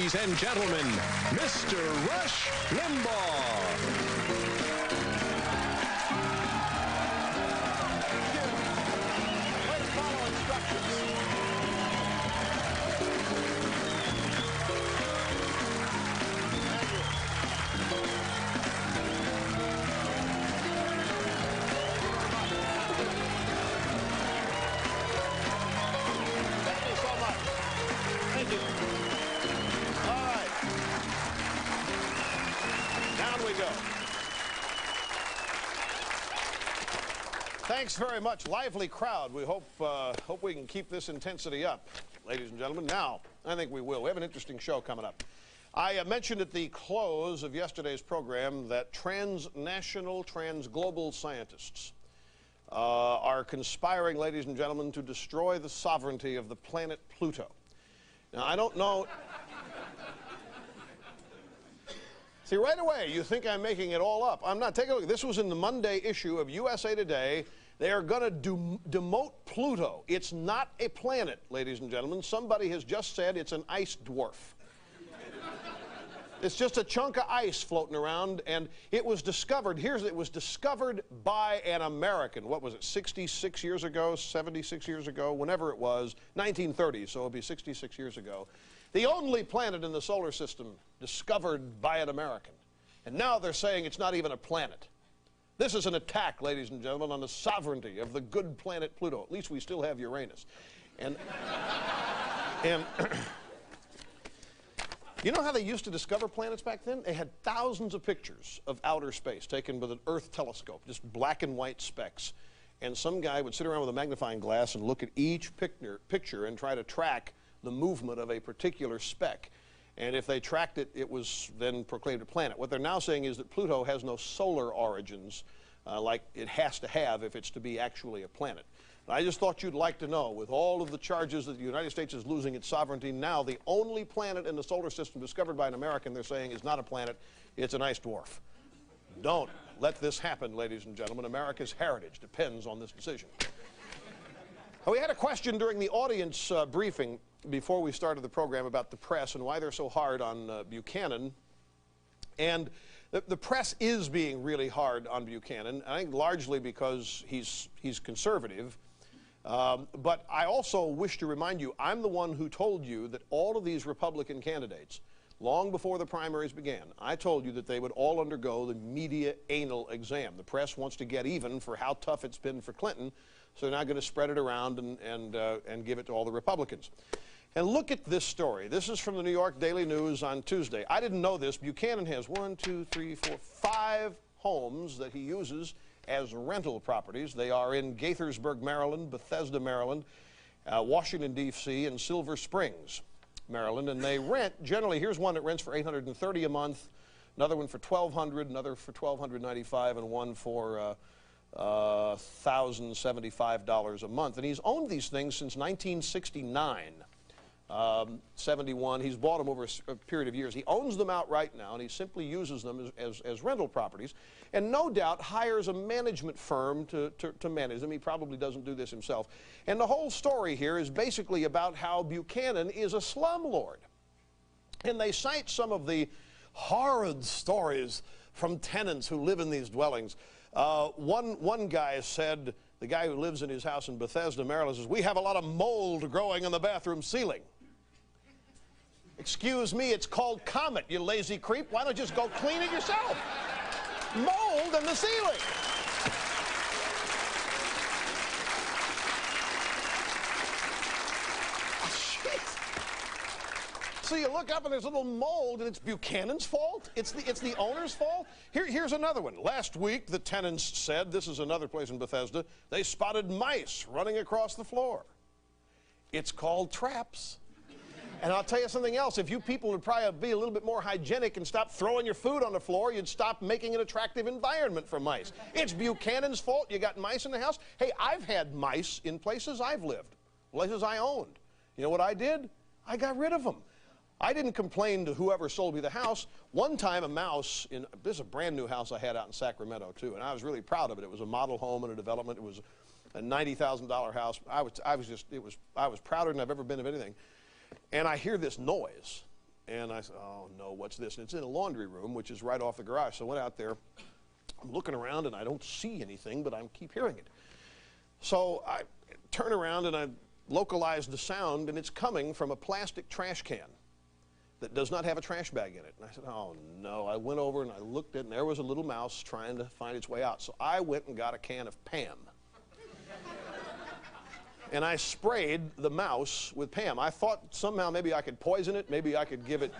Ladies and gentlemen, Mr. Rush Limbaugh. Let's follow instructions. Thank you so much. Thank you. All right. Down we go. Thanks very much. Lively crowd. We hope we can keep this intensity up, ladies and gentlemen. Now, I think we will. We have an interesting show coming up. I mentioned at the close of yesterday's program that transnational, transglobal scientists are conspiring, ladies and gentlemen, to destroy the sovereignty of the planet Pluto. Now, I don't know. See, right away, you think I'm making it all up. I'm not. Take a look. This was in the Monday issue of USA Today. They are going to demote Pluto. It's not a planet, ladies and gentlemen. Somebody has just said it's an ice dwarf. It's just a chunk of ice floating around, and it was discovered. It was discovered by an American. What was it, 66 years ago, 76 years ago, whenever it was, 1930, so it'll be 66 years ago. The only planet in the solar system discovered by an American. And now they're saying it's not even a planet. This is an attack, ladies and gentlemen, on the sovereignty of the good planet Pluto. At least we still have Uranus. And you know how they used to discover planets back then? They had thousands of pictures of outer space taken with an Earth telescope, just black and white specks. And some guy would sit around with a magnifying glass and look at each picture and try to track the movement of a particular speck. And if they tracked it, it was then proclaimed a planet. What they're now saying is that Pluto has no solar origins like it has to have if it's to be actually a planet. I just thought you'd like to know, with all of the charges that the United States is losing its sovereignty, now the only planet in the solar system discovered by an American, they're saying, is not a planet, it's an ice dwarf. Don't let this happen, ladies and gentlemen. America's heritage depends on this decision. We had a question during the audience briefing before we started the program about the press and why they're so hard on Buchanan. And the press is being really hard on Buchanan, I think largely because he's conservative. But I also wish to remind you, I'm the one who told you that all of these Republican candidates, long before the primaries began, I told you that they would all undergo the media anal exam. The press wants to get even for how tough it's been for Clinton, so they're not going to spread it around and give it to all the Republicans. And look at this story. This is from the New York Daily News on Tuesday. I didn't know this. Buchanan has 5 homes that he uses as rental properties. They are in Gaithersburg, Maryland, Bethesda, Maryland, Washington, D.C., and Silver Springs, Maryland. And they rent, generally, here's one that rents for $830 a month, another one for $1,200, another for $1,295, and one for $1,075 a month. And he's owned these things since 1969. 71. He's bought them over a period of years. He owns them outright now, and he simply uses them as rental properties, and no doubt hires a management firm to manage them. He probably doesn't do this himself. And the whole story here is basically about how Buchanan is a slumlord. And they cite some of the horrid stories from tenants who live in these dwellings. One guy said, the guy who lives in his house in Bethesda, Maryland, says, "We have a lot of mold growing on the bathroom ceiling." Excuse me, it's called Comet, you lazy creep. Why don't you just go clean it yourself? Mold in the ceiling. So you look up and there's a little mold, and it's Buchanan's fault? It's the owner's fault? Here's another one. Last week, the tenants said, this is another place in Bethesda, they spotted mice running across the floor. It's called traps. And I'll tell you something else. If you people would probably be a little bit more hygienic and stop throwing your food on the floor, you'd stop making an attractive environment for mice. It's Buchanan's fault you got mice in the house. Hey, I've had mice in places I've lived, places I owned. You know what I did? I got rid of them. I didn't complain to whoever sold me the house. One time a mouse, this is a brand new house I had out in Sacramento too, and I was really proud of it. It was a model home and a development. It was a $90,000 house. I was prouder than I've ever been of anything. And I hear this noise, And I said, oh, no, what's this? And it's in a laundry room, which is right off the garage. So I went out there. I'm looking around, and I don't see anything, but I keep hearing it. So I turn around, and I localize the sound, and it's coming from a plastic trash can that does not have a trash bag in it. And I said, oh, no. I went over, and I looked at it, and there was a little mouse trying to find its way out. So I went and got a can of Pam. And I sprayed the mouse with Pam. I thought somehow maybe I could poison it, maybe I could give it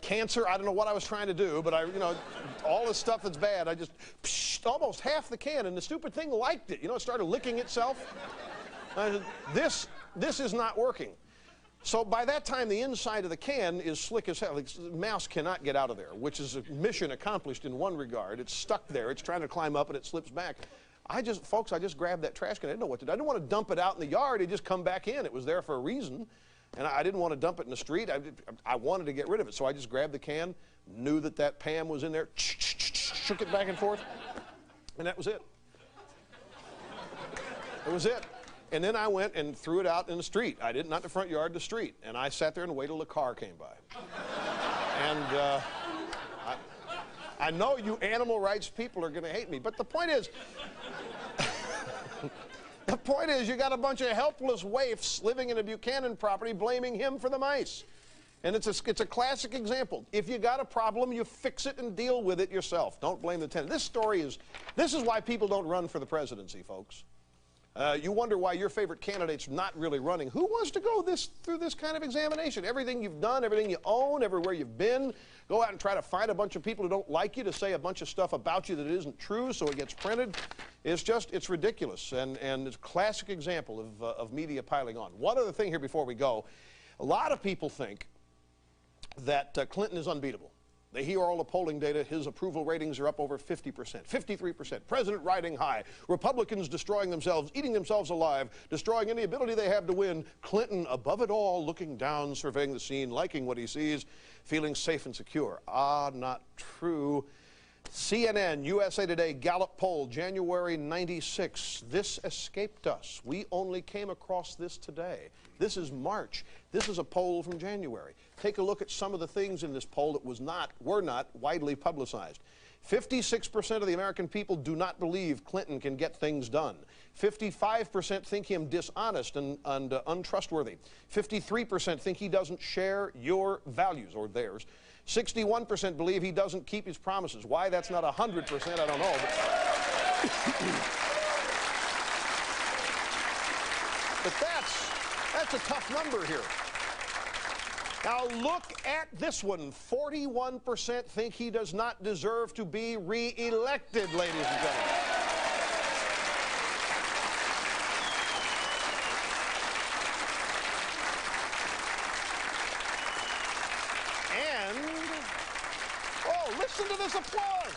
cancer. I don't know what I was trying to do, but all the stuff that's bad, I just almost half the can, and the stupid thing liked it. It started licking itself. I said, this is not working. So by that time, the inside of the can is slick as hell. The mouse cannot get out of there, which is a mission accomplished in one regard. It's stuck there. It's trying to climb up, and it slips back. Folks, I just grabbed that trash can. I didn't know what to do. I didn't want to dump it out in the yard. It just come back in. It was there for a reason. And I didn't want to dump it in the street. I wanted to get rid of it. So I just grabbed the can, knew that Pam was in there, shook it back and forth, and that was it. It was it. And then I went and threw it out in the street. I did not the front yard, the street. And I sat there and waited till the car came by. And I know you animal rights people are going to hate me, but the point is, you got a bunch of helpless waifs living in a Buchanan property blaming him for the mice. And it's a classic example. If you got a problem, you fix it and deal with it yourself. Don't blame the tenant. This is why people don't run for the presidency, folks. You wonder why your favorite candidate's not really running. Who wants to go through this kind of examination? Everything you've done, everything you own, everywhere you've been, go out and try to find a bunch of people who don't like you to say a bunch of stuff about you that isn't true so it gets printed. It's ridiculous, and it's a classic example of media piling on. One other thing here before we go. A lot of people think that Clinton is unbeatable. They hear all the polling data. His approval ratings are up over 50%, 53%. President riding high. Republicans destroying themselves, eating themselves alive, destroying any ability they have to win. Clinton above it all, looking down, surveying the scene, liking what he sees, feeling safe and secure. Ah, not true. CNN, USA Today, Gallup poll, January '96. This escaped us. We only came across this today. This is March. This is a poll from January. Take a look at some of the things in this poll that were not widely publicized. 56% of the American people do not believe Clinton can get things done. 55% think him dishonest and untrustworthy. 53% think he doesn't share your values or theirs. 61% believe he doesn't keep his promises. Why that's not 100%, I don't know. But that's a tough number here. Now look at this one. 41% think he does not deserve to be re-elected, ladies and gentlemen. Listen to this applause.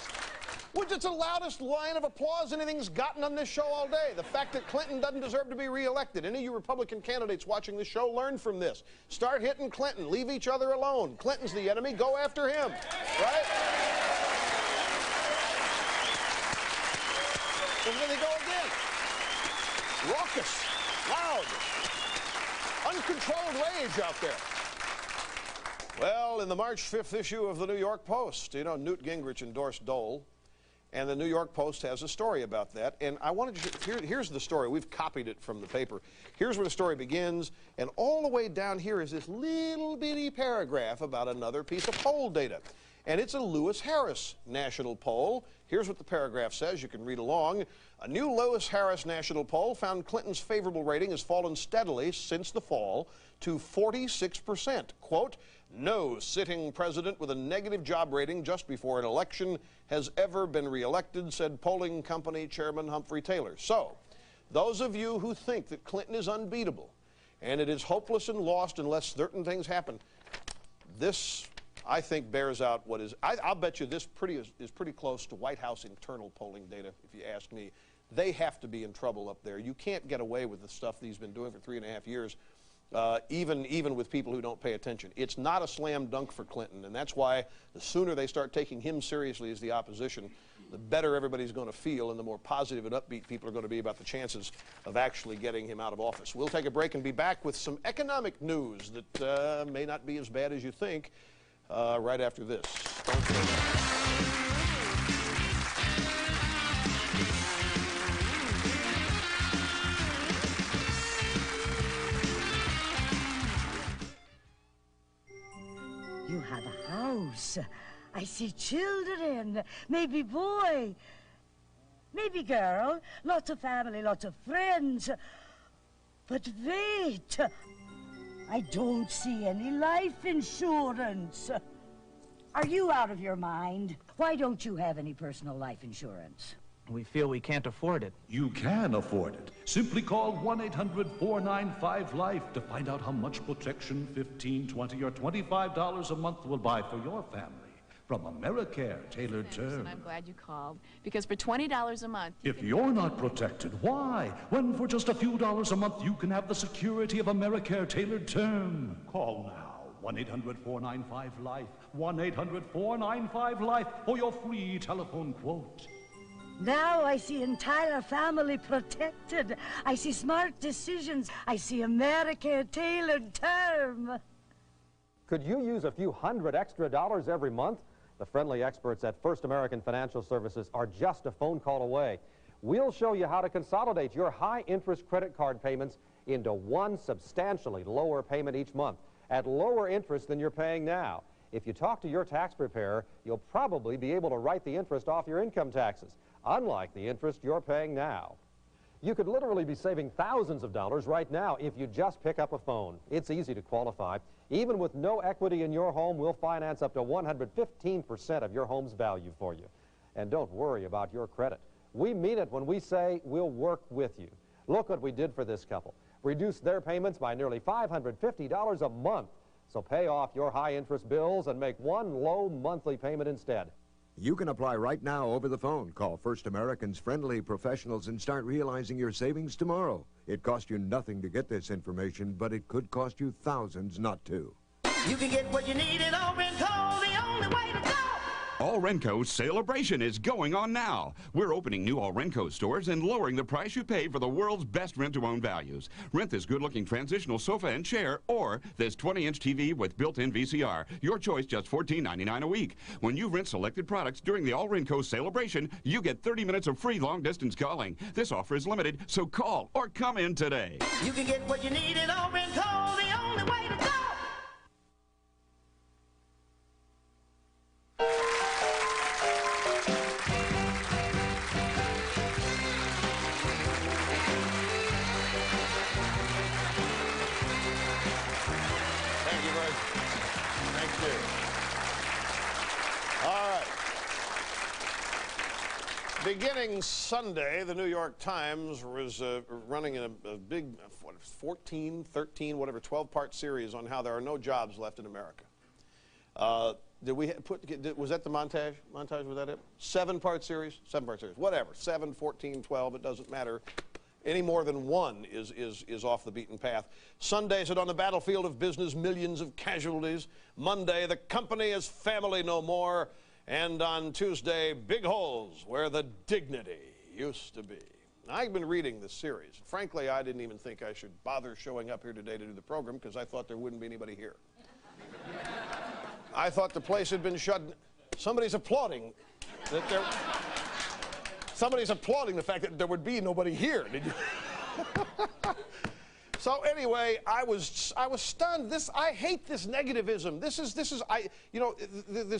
Which is the loudest line of applause anything's gotten on this show all day. The fact that Clinton doesn't deserve to be reelected. Any of you Republican candidates watching this show, learn from this. Start hitting Clinton. Leave each other alone. Clinton's the enemy. Go after him. Right? And then they go again. Raucous, loud, uncontrolled rage out there. Well, in the March 5th issue of the New York Post, Newt Gingrich endorsed Dole, and the New York Post has a story about that. And I wanted to, here's the story. We've copied it from the paper. Here's where the story begins, and all the way down here is this little bitty paragraph about another piece of poll data. And it's a Lewis Harris national poll. Here's what the paragraph says. You can read along. A new Lewis Harris national poll found Clinton's favorable rating has fallen steadily since the fall to 46%. Quote, no sitting president with a negative job rating just before an election has ever been reelected, said polling company chairman Humphrey Taylor. So, those of you who think that Clinton is unbeatable and it is hopeless and lost unless certain things happen, this, I think, bears out what is, I'll bet you this is pretty close to White House internal polling data, if you ask me. They have to be in trouble up there. You can't get away with the stuff that he's been doing for 3.5 years even with people who don't pay attention. It's not a slam dunk for Clinton, and that's why the sooner they start taking him seriously as the opposition, the better everybody's going to feel and the more positive and upbeat people are going to be about the chances of actually getting him out of office. We'll take a break and be back with some economic news that may not be as bad as you think right after this. Don't go there. You have a house. I see children, maybe boy, maybe girl, lots of family, lots of friends. But wait, I don't see any life insurance. Are you out of your mind? Why don't you have any personal life insurance? We feel we can't afford it. You can afford it. Simply call 1-800-495-LIFE to find out how much protection $15, $20, or $25 a month will buy for your family. From AmeriCare Tailored Term. I'm glad you called, because for $20 a month... If you're not protected, why? When for just a few dollars a month, you can have the security of AmeriCare Tailored Term. Call now. 1-800-495-LIFE. 1-800-495-LIFE for your free telephone quote. Now I see entire family protected. I see smart decisions. I see AmeriCare Tailored Term. Could you use a few hundred extra dollars every month? The friendly experts at First American Financial Services are just a phone call away. We'll show you how to consolidate your high-interest credit card payments into one substantially lower payment each month at lower interest than you're paying now. If you talk to your tax preparer, you'll probably be able to write the interest off your income taxes, unlike the interest you're paying now. You could literally be saving thousands of dollars right now if you just pick up a phone. It's easy to qualify. Even with no equity in your home, we'll finance up to 115% of your home's value for you. And don't worry about your credit. We mean it when we say we'll work with you. Look what we did for this couple. Reduced their payments by nearly $550 a month. So pay off your high-interest bills and make one low monthly payment instead. You can apply right now over the phone. Call First American's friendly professionals and start realizing your savings tomorrow. It costs you nothing to get this information, but it could cost you thousands not to. You can get what you need at All-Renco, the only way to go. All-Renco's celebration is going on now. We're opening new All-Renco stores and lowering the price you pay for the world's best rent-to-own values. Rent this good-looking transitional sofa and chair or this 20-inch TV with built-in VCR. Your choice, just $14.99 a week. When you rent selected products during the All-Renco celebration, you get 30 minutes of free long-distance calling. This offer is limited, so call or come in today. You can get what you need at All-Renco, the only way to go. Beginning Sunday, the New York Times was running a big 14, 13, whatever, 12-part series on how there are no jobs left in America. Was that the montage? Was that it? 7-part series? 7-part series. Whatever. 7, 14, 12, it doesn't matter. Any more than one is off the beaten path. Sunday said on the battlefield of business, millions of casualties. Monday, the company is family no more. And on Tuesday, big holes where the dignity used to be. I've been reading this series. Frankly, I didn't even think I should bother showing up here today to do the program because I thought there wouldn't be anybody here. I thought the place had been shut. Somebody's applauding that there. Somebody's applauding the fact that there would be nobody here. Did you? So anyway, I was stunned. I hate this negativism. This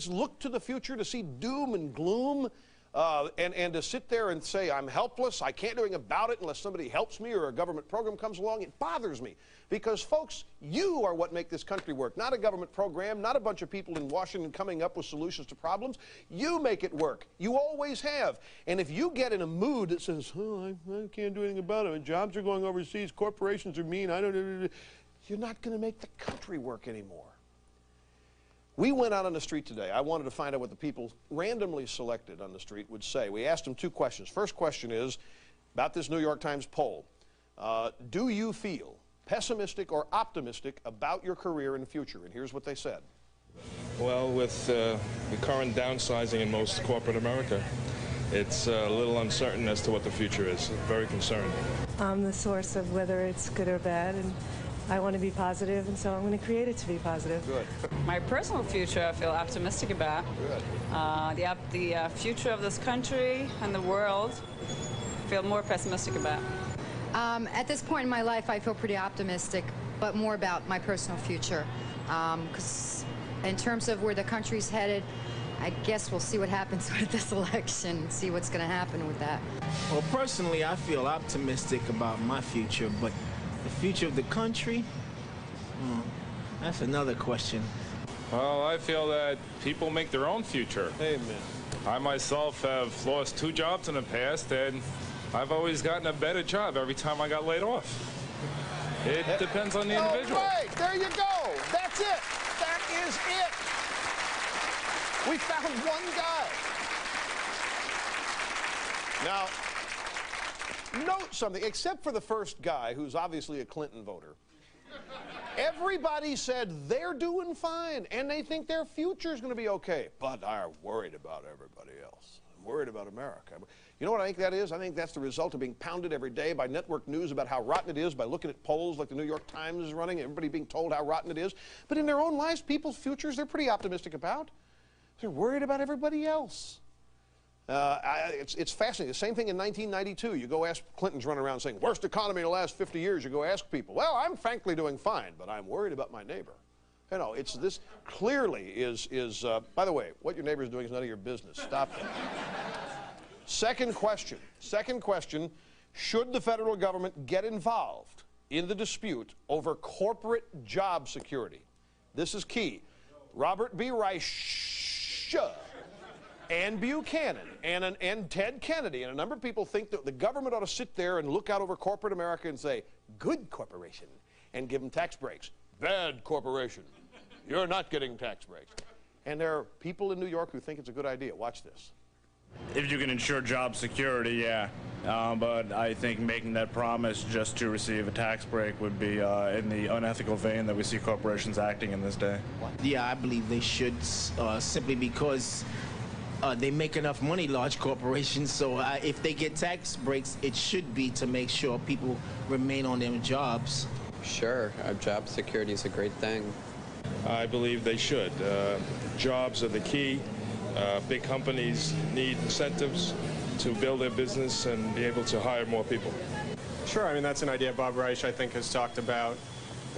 look to the future to see doom and gloom, and to sit there and say I'm helpless. I can't do anything about it unless somebody helps me or a government program comes along. It bothers me because, folks, you are what make this country work. Not a government program, not a bunch of people in Washington coming up with solutions to problems. You make it work. You always have. And if you get in a mood that says, "Oh, I can't do anything about it. Jobs are going overseas. Corporations are mean. You're not going to make the country work anymore." We went out on the street today. I wanted to find out what the people randomly selected on the street would say. We asked them 2 questions. First question is about this New York Times poll. Do you feel pessimistic or optimistic about your career and future? And here's what they said. Well, with the current downsizing in most corporate America, it's a little uncertain as to what the future is. Very concerned. I'm the source of whether it's good or bad, and I want to be positive, and so I'm going to create it to be positive. Good. My personal future, I feel optimistic about. Good. The future of this country and the world, I feel more pessimistic about. At this point in my life, I feel pretty optimistic, but more about my personal future. Because in terms of where the country's headed, I guess we'll see what happens with this election, see what's going to happen with that. Well, personally, I feel optimistic about my future, but the future of the country, that's another question. Well, I feel that people make their own future. Amen. I myself have lost 2 jobs in the past, and I've always gotten a better job every time I got laid off. It depends on the individual. All right, there you go. That's it. That is it. We found one guy. Now, note something, except for the first guy, who's obviously a Clinton voter. Everybody said they're doing fine, and they think their future's going to be okay. But are worried about everybody else. Worried about America. You know what I think that is? I think that's the result of being pounded every day by network news about how rotten it is, by looking at polls like the New York Times is running, everybody being told how rotten it is. But in their own lives, people's futures, they're pretty optimistic about. They're worried about everybody else. It's fascinating. The same thing in 1992. You go ask, Clinton's running around saying, worst economy in the last 50 years. You go ask people, well, I'm frankly doing fine, but I'm worried about my neighbor. You know, this clearly is by the way, what your neighbor's doing is none of your business. Stop that. Second question, should the federal government get involved in the dispute over corporate job security? This is key. Robert B. Reich and Buchanan and Ted Kennedy and a number of people think that the government ought to sit there and look out over corporate America and say, good corporation, and give them tax breaks. Bad corporation, you're not getting tax breaks. And there are people in New York who think it's a good idea. Watch this. If you can ensure job security, yeah. But I think making that promise just to receive a tax break would be in the unethical vein that we see corporations acting in this day. Yeah, I believe they should, simply because they make enough money, large corporations, so if they get tax breaks, it should be to make sure people remain on their jobs. Sure, job security is a great thing. I believe they should. Jobs are the key. Big companies need incentives to build their business and be able to hire more people. Sure, I mean, that's an idea Bob Reich, I think, has talked about,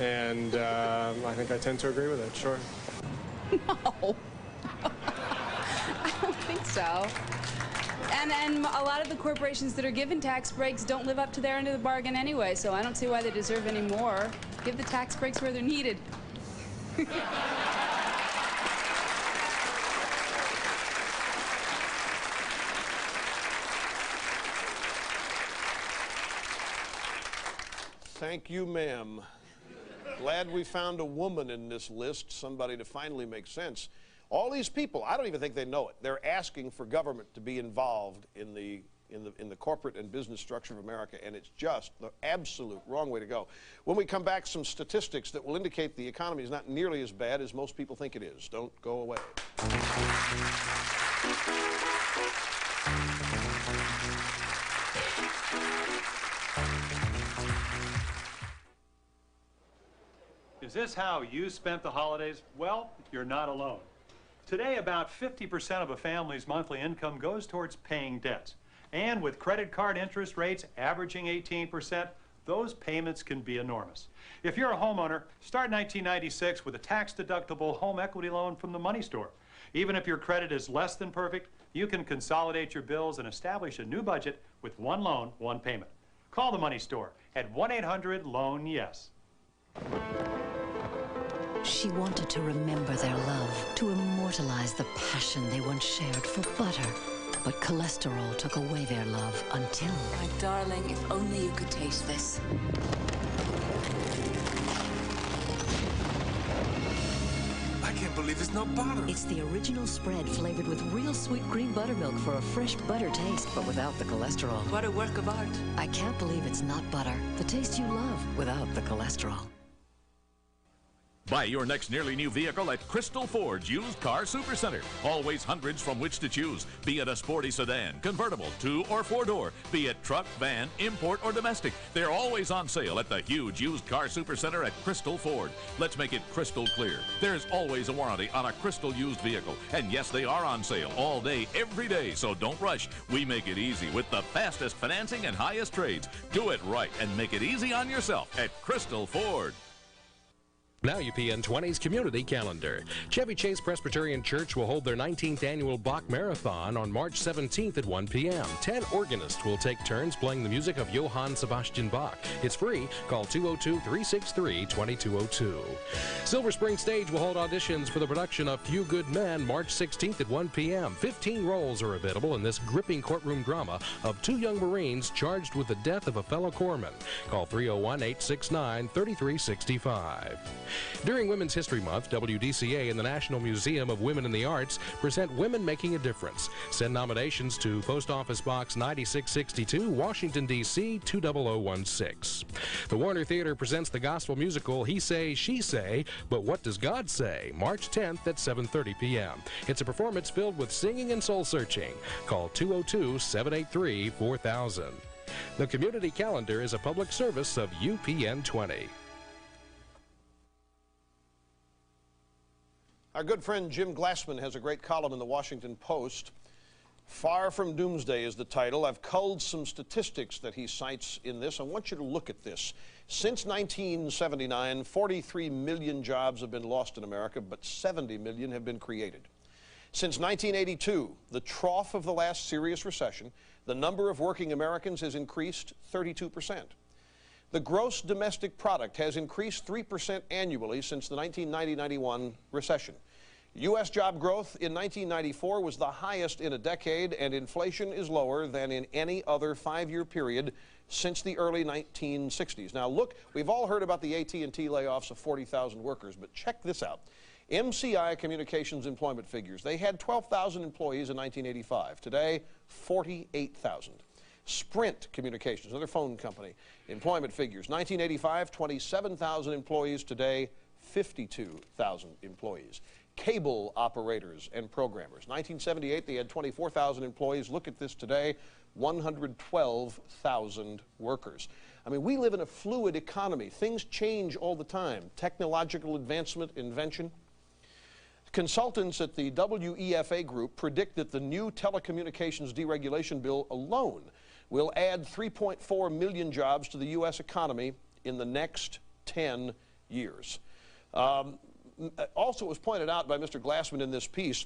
and I think I tend to agree with it, sure. No. I don't think so. And a lot of the corporations that are given tax breaks don't live up to their end of the bargain anyway, so I don't see why they deserve any more. Give the tax breaks where they're needed. Thank you, ma'am. Glad we found a woman in this list, somebody to finally make sense. All these people, I don't even think they know it. They're asking for government to be involved in the corporate and business structure of America, and it's just the absolute wrong way to go. When we come back, some statistics that will indicate the economy is not nearly as bad as most people think it is. Don't go away. Is this how you spent the holidays? Well, you're not alone. Today, about 50% of a family's monthly income goes towards paying debts. And with credit card interest rates averaging 18%, those payments can be enormous. If you're a homeowner, start 1996 with a tax-deductible home equity loan from the Money Store. Even if your credit is less than perfect, you can consolidate your bills and establish a new budget with one loan, one payment. Call the Money Store at 1-800-LOAN-YES. She wanted to remember their love, to immortalize the passion they once shared for butter. But cholesterol took away their love until... My darling, if only you could taste this. I can't can't believe it's not butter. It's the original spread flavored with real sweet cream buttermilk for a fresh butter taste, but without the cholesterol. What a work of art. I can't believe it's not butter. The taste you love without the cholesterol. Buy your next nearly new vehicle at Crystal Ford's Used Car Supercenter. Always hundreds from which to choose. Be it a sporty sedan, convertible, 2- or 4-door. Be it truck, van, import, or domestic. They're always on sale at the huge Used Car Supercenter at Crystal Ford. Let's make it crystal clear. There's always a warranty on a Crystal used vehicle. And yes, they are on sale all day, every day, so don't rush. We make it easy with the fastest financing and highest trades. Do it right and make it easy on yourself at Crystal Ford. Now UPN 20's community calendar. Chevy Chase Presbyterian Church will hold their 19th annual Bach Marathon on March 17th at 1 p.m. 10 organists will take turns playing the music of Johann Sebastian Bach. It's free. Call 202-363-2202. Silver Spring Stage will hold auditions for the production of Few Good Men March 16th at 1 p.m. 15 roles are available in this gripping courtroom drama of two young Marines charged with the death of a fellow corpsman. Call 301-869-3365. During Women's History Month, WDCA and the National Museum of Women in the Arts present Women Making a Difference. Send nominations to Post Office Box 9662, Washington, D.C. 20016. The Warner Theater presents the gospel musical He Say, She Say, But What Does God Say? March 10th at 7:30 p.m. It's a performance filled with singing and soul-searching. Call 202-783-4000. The community calendar is a public service of UPN 20. Our good friend Jim Glassman has a great column in the Washington Post. Far from Doomsday is the title. I've culled some statistics that he cites in this. I want you to look at this. Since 1979, 43 million jobs have been lost in America, but 70 million have been created. Since 1982, the trough of the last serious recession, the number of working Americans has increased 32%. The gross domestic product has increased 3% annually since the 1990-91 recession. U.S. job growth in 1994 was the highest in a decade, and inflation is lower than in any other 5-year period since the early 1960s. Now look, we've all heard about the AT&T layoffs of 40,000 workers, but check this out. MCI Communications employment figures. They had 12,000 employees in 1985. Today, 48,000. Sprint Communications, another phone company, employment figures. 1985, 27,000 employees. Today, 52,000 employees. Cable operators and programmers. 1978, they had 24,000 employees. Look at this today, 112,000 workers. I mean, we live in a fluid economy. Things change all the time. Technological advancement, invention. Consultants at the WEFA Group predict that the new telecommunications deregulation bill alone will add 3.4 million jobs to the U.S. economy in the next 10 years. Also, it was pointed out by Mr. Glassman in this piece,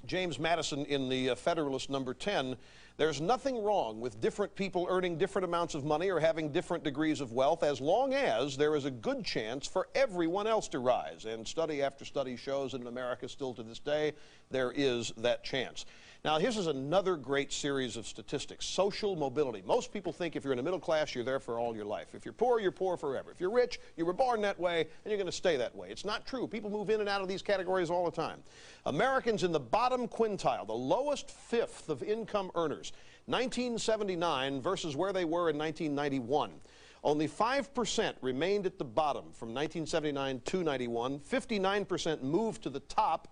James Madison in the Federalist number 10, there's nothing wrong with different people earning different amounts of money or having different degrees of wealth as long as there is a good chance for everyone else to rise. And study after study shows that in America still to this day there is that chance. Now, this is another great series of statistics. Social mobility. Most people think if you're in the middle class, you're there for all your life. If you're poor forever. If you're rich, you were born that way, and you're going to stay that way. It's not true. People move in and out of these categories all the time. Americans in the bottom quintile, the lowest fifth of income earners, 1979 versus where they were in 1991. Only 5% remained at the bottom from 1979 to 91. 59% moved to the top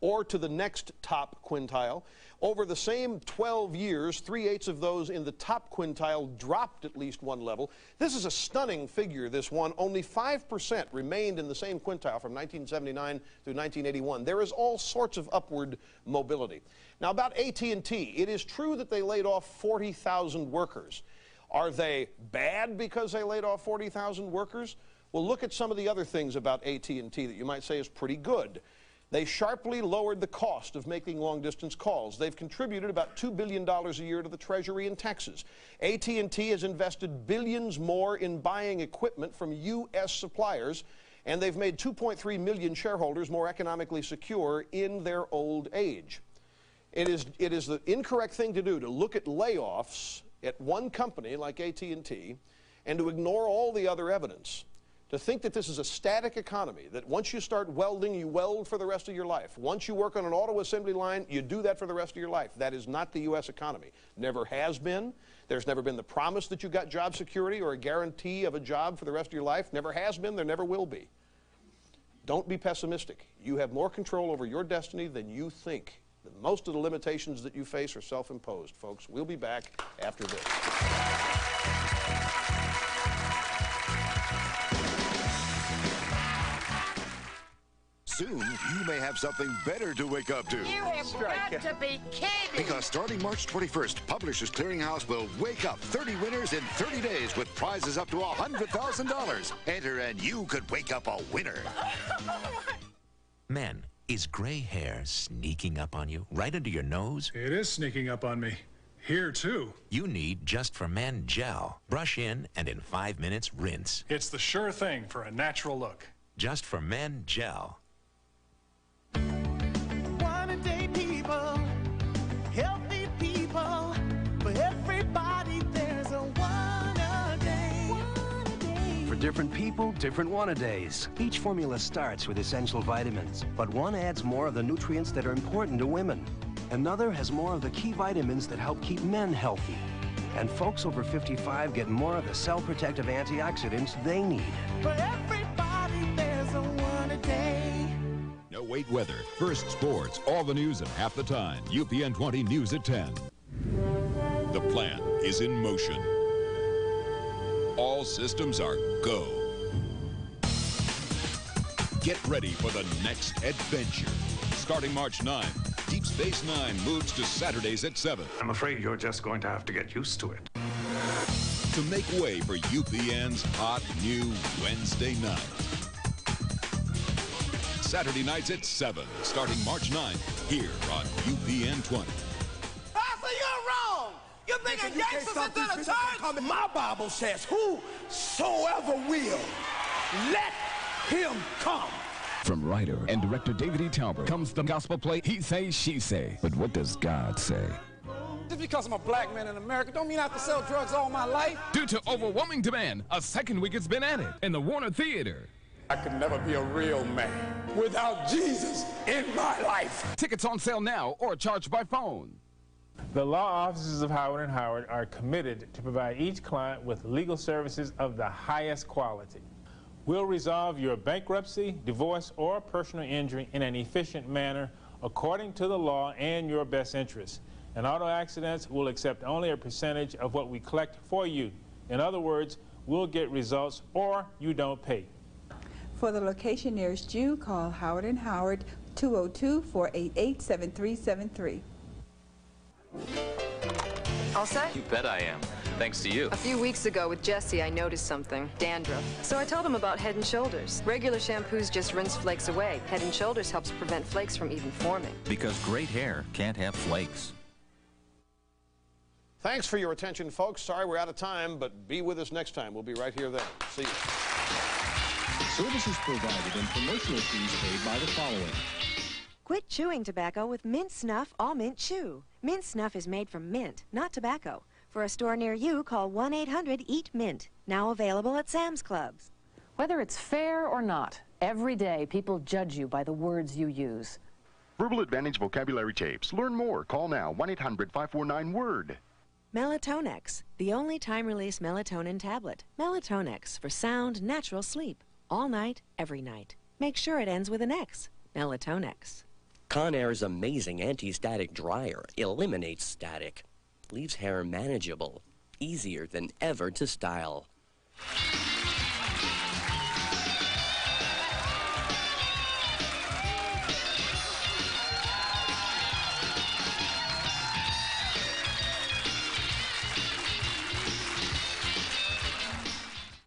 or to the next top quintile. Over the same 12 years, 3/8 of those in the top quintile dropped at least one level. This is a stunning figure, this one. Only 5% remained in the same quintile from 1979 through 1981. There is all sorts of upward mobility. Now, about AT&T, it is true that they laid off 40,000 workers. Are they bad because they laid off 40,000 workers? Well, look at some of the other things about AT&T that you might say is pretty good. They sharply lowered the cost of making long-distance calls. They've contributed about $2 billion a year to the Treasury in taxes. AT&T has invested billions more in buying equipment from U.S. suppliers, and they've made 2.3 million shareholders more economically secure in their old age. It is the incorrect thing to do to look at layoffs at one company like AT&T and to ignore all the other evidence. To think that this is a static economy, that once you start welding, you weld for the rest of your life. Once you work on an auto assembly line, you do that for the rest of your life. That is not the U.S. economy. Never has been. There's never been the promise that you got job security or a guarantee of a job for the rest of your life. Never has been. There never will be. Don't be pessimistic. You have more control over your destiny than you think. Most of the limitations that you face are self-imposed, folks. We'll be back after this. Soon, you may have something better to wake up to. You have got to be kidding! Because starting March 21st, Publishers Clearinghouse will wake up 30 winners in 30 days with prizes up to $100,000. Enter and you could wake up a winner. Men, is gray hair sneaking up on you right under your nose? It is sneaking up on me. Here, too. You need Just for Men gel. Brush in and in 5 minutes, rinse. It's the sure thing for a natural look. Just for Men gel. One-a-day people, healthy people, for everybody there's a one-a-day. For different people, different one-a-days. Each formula starts with essential vitamins, but one adds more of the nutrients that are important to women. Another has more of the key vitamins that help keep men healthy. And folks over 55 get more of the cell-protective antioxidants they need. For everybody there's a one-a-day. No wait weather, first sports, all the news at half the time. UPN 20 News at 10. The plan is in motion. All systems are go. Get ready for the next adventure. Starting March 9, Deep Space Nine moves to Saturdays at 7. I'm afraid you're just going to have to get used to it. To make way for UPN's hot new Wednesday night. Saturday nights at 7, starting March 9th, here on UPN 20. Pastor, you're wrong! You're thinking gangsters into the church! My Bible says, whosoever will, let him come. From writer and director David E. Talbot comes the gospel play, He Say, She Say. But what does God say? Just because I'm a black man in America don't mean I have to sell drugs all my life. Due to overwhelming demand, a second week has been added in the Warner Theater. I could never be a real man without Jesus in my life. Tickets on sale now or charged by phone. The law offices of Howard & Howard are committed to provide each client with legal services of the highest quality. We'll resolve your bankruptcy, divorce, or personal injury in an efficient manner according to the law and your best interests. In auto accidents, we'll accept only a percentage of what we collect for you. In other words, we'll get results or you don't pay. For the location nearest you, call Howard & Howard 202-488-7373. All set? You bet I am. Thanks to you. A few weeks ago with Jesse, I noticed something. Dandruff. So I told him about Head & Shoulders. Regular shampoos just rinse flakes away. Head & Shoulders helps prevent flakes from even forming. Because great hair can't have flakes. Thanks for your attention, folks. Sorry we're out of time, but be with us next time. We'll be right here then. See you. Services provided and promotional fees paid by the following. Quit chewing tobacco with Mint Snuff All Mint Chew. Mint Snuff is made from mint, not tobacco. For a store near you, call 1-800-EAT-MINT. Now available at Sam's Clubs. Whether it's fair or not, every day people judge you by the words you use. Verbal Advantage vocabulary tapes. Learn more. Call now 1-800-549-WORD. Melatonex, the only time-release melatonin tablet. Melatonex for sound, natural sleep. All night, every night. Make sure it ends with an X. Melatonex. Conair's amazing anti-static dryer eliminates static. Leaves hair manageable. Easier than ever to style.